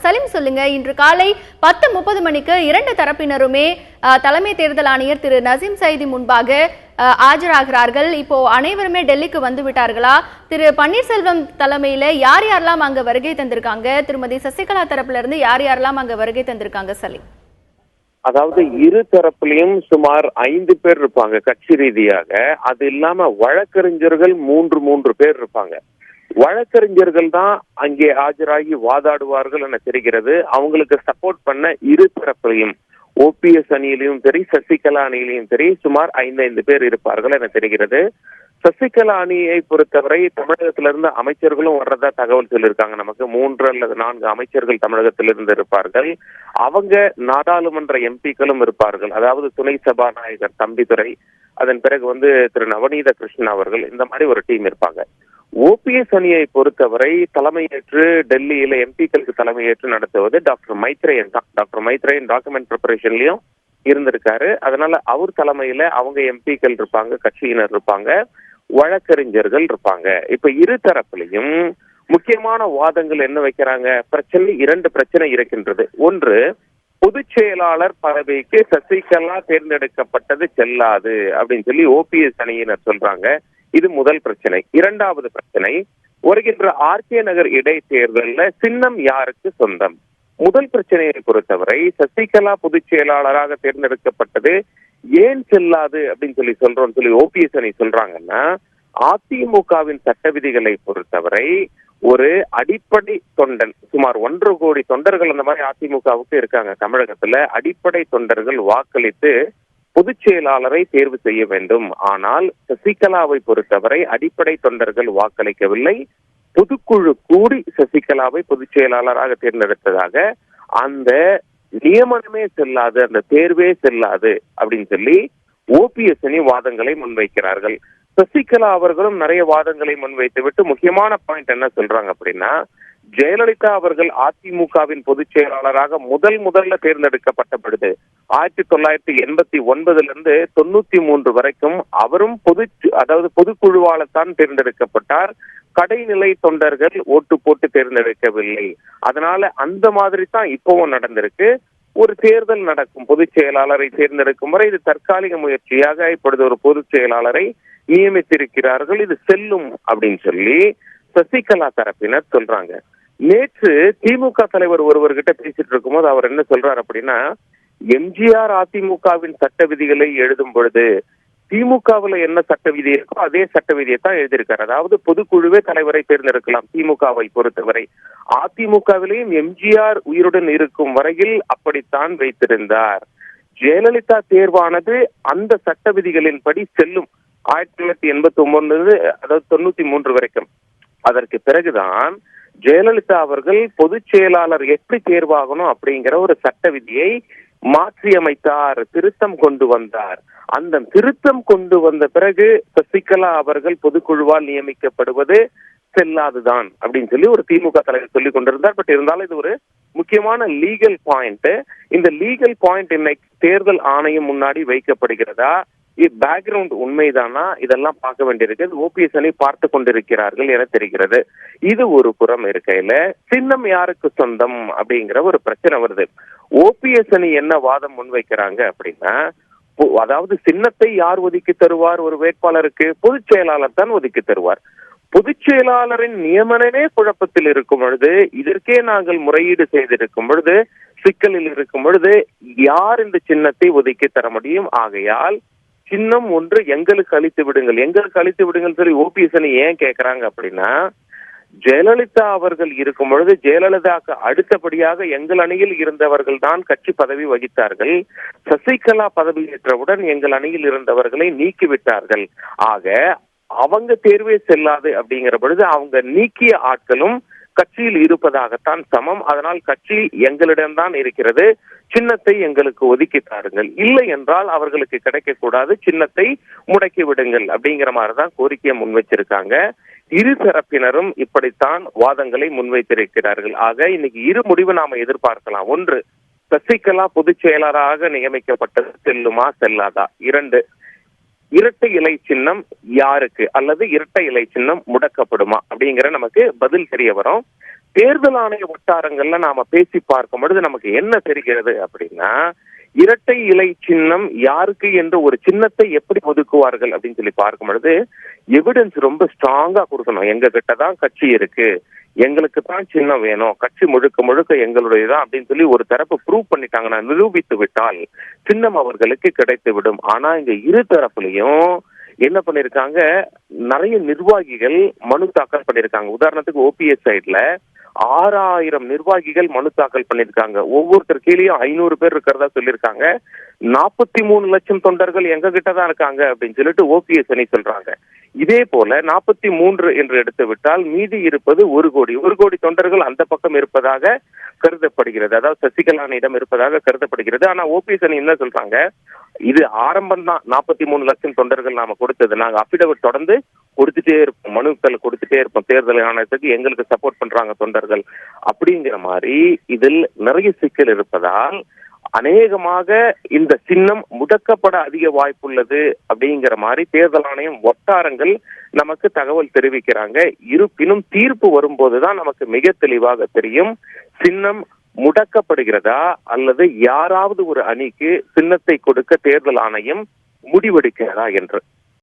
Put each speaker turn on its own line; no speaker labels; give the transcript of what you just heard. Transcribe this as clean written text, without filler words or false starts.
சலீம் சொல்லுங்க, இன்று காலை 10:30 மணிக்கு 2 தரப்பினருமே தலைமை தேர்தல் ஆணையர் திரு நசீம் சைதி முன்பாக ஆஜராகிறார்கள். இப்போ அனைவருமே டெல்லிக்கு வந்து விட்டார்களா? திரு பன்னீர்செல்வம் தலைமையில யார் யாரெல்லாம் அங்க வருகை தந்திருக்காங்க? திருமதி சசிகலா தரப்புல இருந்து யார் யாரெல்லாம் அங்க வருகை தந்திருக்காங்க சலீம்?
அதாவது இரு தரப்புலையும் சுமார் 5 பேர் இருப்பாங்க கட்சி ரீதியாக. அது இல்லாம வழக்கறிஞர்கள் 3 பேர் இருப்பாங்க. வழக்கறிஞர்கள் தான் அங்கே ஆஜராகி வாதாடுவார்கள் என தெரிகிறது. அவங்களுக்கு சப்போர்ட் பண்ண இரு தரப்புலையும் ஓபிஎஸ் அணியிலையும் சரி சசிகலா அணியிலையும் சரி சுமார் 5 பேர் இருப்பார்கள் என தெரிகிறது. சசிகலா அணியை பொறுத்தவரை தமிழகத்திலிருந்து அமைச்சர்களும் வர்றதா தகவல் சொல்லியிருக்காங்க. நமக்கு 3 அல்லது 4 அமைச்சர்கள் தமிழகத்திலிருந்து இருப்பார்கள். அவங்க நாடாளுமன்ற எம்பிக்களும் இருப்பார்கள். அதாவது துணை சபாநாயகர் தம்பிதுரை, அதன் பிறகு திரு நவநீத கிருஷ்ணன் அவர்கள், இந்த மாதிரி ஒரு டீம் இருப்பாங்க. ஓபிஎஸ் அணியை பொறுத்தவரை தலைமையேற்று டெல்லியில எம்பிக்களுக்கு தலைமையேற்று நடத்துவது டாக்டர் மைத்ரேயன் தான். டாக்டர் மைத்ரேயன் டாக்குமெண்ட் ப்ரிப்பரேஷன்லயும் இருந்திருக்காரு. அதனால அவர் தலைமையில அவங்க எம்பிக்கள் இருப்பாங்க, கட்சியினர் இருப்பாங்க, வழக்கறிஞர்கள் இருப்பாங்க. இப்ப இரு தரப்புலையும் முக்கியமான வாதங்கள் என்ன வைக்கிறாங்க? 2 பிரச்சனை இருக்கின்றது. ஒன்று, பொதுச் செயலாளர் பதவிக்கு சசிகலா தேர்ந்தெடுக்கப்பட்டது செல்லாது அப்படின்னு சொல்லி ஓபிஎஸ் அணியினர் சொல்றாங்க. இது முதல் பிரச்சனை. இரண்டாவது பிரச்சனை, வருகின்ற ஆர்கே நகர் இடைத்தேர்தலில் சின்னம் யாருக்கு சொந்தம்? முதல் பிரச்சனையை பொறுத்தவரை சசிகலா பொதுச் செயலாளராக தேர்ந்தெடுக்கப்பட்டது ஏன் செல்லாது அப்படின்னு சொல்றோம்னு சொல்லி ஓபிஎஸ் அணி சொல்றாங்கன்னா, அதிமுகவின் சட்ட விதிகளை பொறுத்தவரை ஒரு அடிப்படை தொண்டன், சுமார் 1 கோடி தொண்டர்கள் அந்த மாதிரி அதிமுகவுக்கு இருக்காங்க தமிழகத்துல. அடிப்படை தொண்டர்கள் வாக்களித்து பொதுச் செயலாளரை தேர்வு செய்ய வேண்டும். ஆனால் சசிகலாவை பொறுத்தவரை அடிப்படை தொண்டர்கள் வாக்களிக்கவில்லை. பொதுக்குழு கூடி சசிகலாவை பொதுச் செயலாளராக தேர்ந்தெடுத்ததாக அந்த நியமனமே செல்லாது, அந்த தேர்வே செல்லாது அப்படின்னு சொல்லி ஓபிஎஸ் அணி வாதங்களை முன்வைக்கிறார்கள். சசிகலா அவர்களும் நிறைய வாதங்களை முன்வைத்து விட்டு முக்கியமான பாயிண்ட் என்ன சொல்றாங்க அப்படின்னா, ஜெயலலிதா அவர்கள் அதிமுகவின் பொதுச் செயலாளராக முதல்ல தேர்ந்தெடுக்கப்பட்ட பொழுது 1989 93 வரைக்கும் அவரும் பொதுக்குழுவால்தான் தேர்ந்தெடுக்கப்பட்டார். கடைநிலை தொண்டர்கள் ஓட்டு போட்டு தேர்ந்தெடுக்கவில்லை. அதனால அந்த மாதிரி தான் இப்பவும் நடந்திருக்கு. ஒரு தேர்தல் நடக்கும், பொதுச் செயலாளரை தேர்ந்தெடுக்கும் வரை இது தற்காலிக முயற்சியாக இப்பொழுது ஒரு பொதுச் செயலாளரை நியமித்திருக்கிறார்கள், இது செல்லும் அப்படின்னு சொல்லி சசிகலா தரப்பினர் சொல்றாங்க. நேற்று திமுக தலைவர் ஒருவர்கிட்ட பேசிட்டு இருக்கும்போது அவர் என்ன சொல்றாரு அப்படின்னா, எம்ஜிஆர் அதிமுகவின் சட்ட விதிகளை எழுதும் பொழுது திமுகவுல என்ன சட்ட விதி இருக்கோ அதே சட்ட விதியை தான் எழுதியிருக்காரு. அதாவது பொதுக்குழுவே தலைவரை தேர்ந்தெடுக்கலாம் திமுகவை பொறுத்தவரை. அதிமுகவிலேயும் எம்ஜிஆர் உயிருடன் இருக்கும் வரையில் அப்படித்தான் வைத்திருந்தார். ஜெயலலிதா தேர்வானது அந்த சட்ட விதிகளின்படி செல்லும் 1989 அதாவது 93 வரைக்கும். அதற்கு பிறகுதான் ஜெயலலிதா அவர்கள் பொதுச் செயலாளர் எப்படி தேர்வாகணும் அப்படிங்கிற ஒரு சட்ட விதியை மாற்றியமைத்தார், திருத்தம் கொண்டு வந்தார். அந்த திருத்தம் கொண்டு வந்த பிறகு சசிகலா அவர்கள் பொதுக்குழுவால் நியமிக்கப்படுவது செல்லாதுதான் அப்படின்னு சொல்லி ஒரு திமுக தலைவர் சொல்லிக் கொண்டிருந்தார். பட் இருந்தாலும் இது ஒரு முக்கியமான லீகல் பாயிண்ட். இந்த லீகல் பாயிண்ட் இன்னைக்கு தேர்தல் ஆணையம் முன்னாடி வைக்கப்படுகிறதா? பேக்ரவுண்ட் உண்மைதானா? இதெல்லாம் பார்க்க வேண்டியிருக்கு. ஓபிஎஸ் அணி பார்த்து கொண்டிருக்கிறார்கள் என தெரிகிறது. இது ஒரு புறம் இருக்கையில சின்னம் யாருக்கு சொந்தம் அப்படிங்கிற ஒரு பிரச்சனை வருது. ஓபிஎஸ் அணி என்ன வாதம் முன்வைக்கிறாங்க அப்படின்னா, அதாவது சின்னத்தை யார் ஒதுக்கி தருவார் ஒரு வேட்பாளருக்கு? பொதுச் செயலாளர் தான் ஒதுக்கி தருவார். பொதுச் செயலாளரின் நியமனமே குழப்பத்தில் இருக்கும் பொழுது, இதற்கே நாங்கள் முறையீடு செய்திருக்கும் பொழுது, சிக்கலில் இருக்கும் பொழுது யார் இந்த சின்னத்தை ஒதுக்கி தர முடியும்? ஆகையால் சின்னம் ஒன்று எங்களுக்கு அளித்து விடுங்கள் சொல்லி ஓபிஎஸ் அணி ஏன் கேட்கிறாங்க அப்படின்னா, ஜெயலலிதா அவர்கள் இருக்கும் பொழுது ஜெயலலிதாவுக்கு அடுத்தபடியாக எங்கள் அணியில் இருந்தவர்கள் தான் கட்சி பதவி வகித்தார்கள். சசிகலா பதவியேற்றவுடன் எங்கள் அணியில் இருந்தவர்களை நீக்கிவிட்டார்கள். ஆக அவங்க தேர்வே செல்லாது அப்படிங்கிற பொழுது அவங்க நீக்கிய ஆட்களும் கட்சியில் இருப்பதாகத்தான் சமம். அதனால் கட்சி எங்களிடம்தான் இருக்கிறது, சின்னத்தை எங்களுக்கு ஒதுக்கி தாருங்கள், இல்லை என்றால் அவர்களுக்கு கிடைக்கக்கூடாது, சின்னத்தை முடக்கி விடுங்கள் அப்படிங்கிற மாதிரிதான் கோரிக்கையை முன்வைச்சிருக்காங்க. இரு தரப்பினரும் இப்படித்தான் வாதங்களை முன்வைத்திருக்கிறார்கள். ஆக இன்னைக்கு இரு முடிவு நாம எதிர்பார்க்கலாம். ஒன்று, சசிகலா பொதுச் செயலராக நியமிக்கப்பட்டது செல்லுமா செல்லாதா? 2, இரட்டை இலை சின்னம் யாருக்கு அல்லது இரட்டை இலை சின்னம் முடக்கப்படுமா அப்படிங்கிற நமக்கு பதில் தெரிய வரும். தேர்தல் ஆணைய வட்டாரங்கள்ல நாம பேசி பார்க்கும் பொழுது நமக்கு என்ன தெரிகிறது அப்படின்னா, இரட்டை இலை சின்னம் யாருக்கு என்று ஒரு சின்னத்தை எப்படி ஒதுக்குவார்கள் அப்படின்னு சொல்லி பார்க்கும் பொழுது எவிடன்ஸ் ரொம்ப ஸ்ட்ராங்கா கொடுக்கணும். எங்க கிட்டதான் கட்சி இருக்கு, எங்களுக்கு தான் சின்னம் வேணும், கட்சி முழுக்க முழுக்க எங்களுடையதான் அப்படின்னு சொல்லி ஒரு தரப்பு ப்ரூவ் பண்ணிட்டாங்கன்னா, நிரூபித்து விட்டால் சின்னம் அவர்களுக்கு கிடைத்து விடும். ஆனா இங்க இரு தரப்புலையும் என்ன பண்ணிருக்காங்க, நிறைய நிர்வாகிகள் மனு தாக்கல் பண்ணிருக்காங்க. உதாரணத்துக்கு ஓபிஎஸ் சைட்ல 6000 நிர்வாகிகள் மனு தாக்கல் பண்ணிருக்காங்க. ஒவ்வொருத்தர் கீழேயும் 500 பேர் இருக்கிறதா சொல்லியிருக்காங்க. 43 லட்சம் தொண்டர்கள் எங்க கிட்டதான் இருக்காங்க அப்படின்னு சொல்லிட்டு ஓபிஎஸ் அணி சொல்றாங்க. இதே போல 43 என்று எடுத்து விட்டால் மீதி இருப்பது 1 கோடி தொண்டர்கள் அந்த பக்கம் இருப்பதாக கருதப்படுகிறது. அதாவது சசிகலானிடம் இருப்பதாக கருதப்படுகிறது. ஆனா ஓபிஎஸ் அணி என்ன சொல்றாங்க, இது ஆரம்பம் தான். 43 லட்சம் தொண்டர்கள் நாம கொடுத்தது, நாங்க அபிடவிட் தொடர்ந்து கொடுத்துட்டே இருப்போம், மனுக்கள் கொடுத்துட்டே இருப்போம், தேர்தல் ஆணையத்துக்கு எங்களுக்கு சப்போர்ட் பண்றாங்க தொண்டர்கள் அப்படிங்கிற மாதிரி இதில் நிறைய சிக்கல் இருப்பதால் அநேகமாக இந்த சின்னம் முடக்கப்பட அதிக வாய்ப்புள்ளது அப்படிங்கிற மாதிரி தேர்தல் ஆணையம் வட்டாரங்கள் நமக்கு தகவல் தெரிவிக்கிறாங்க. இருப்பினும் தீர்ப்பு வரும்போதுதான் நமக்கு மிக தெளிவாக தெரியும் சின்னம் முடக்கப்படுகிறதா அல்லது யாராவது ஒரு அணிக்கு சின்னத்தை கொடுக்க தேர்தல் ஆணையம் முடிவெடுக்கிறதா என்று.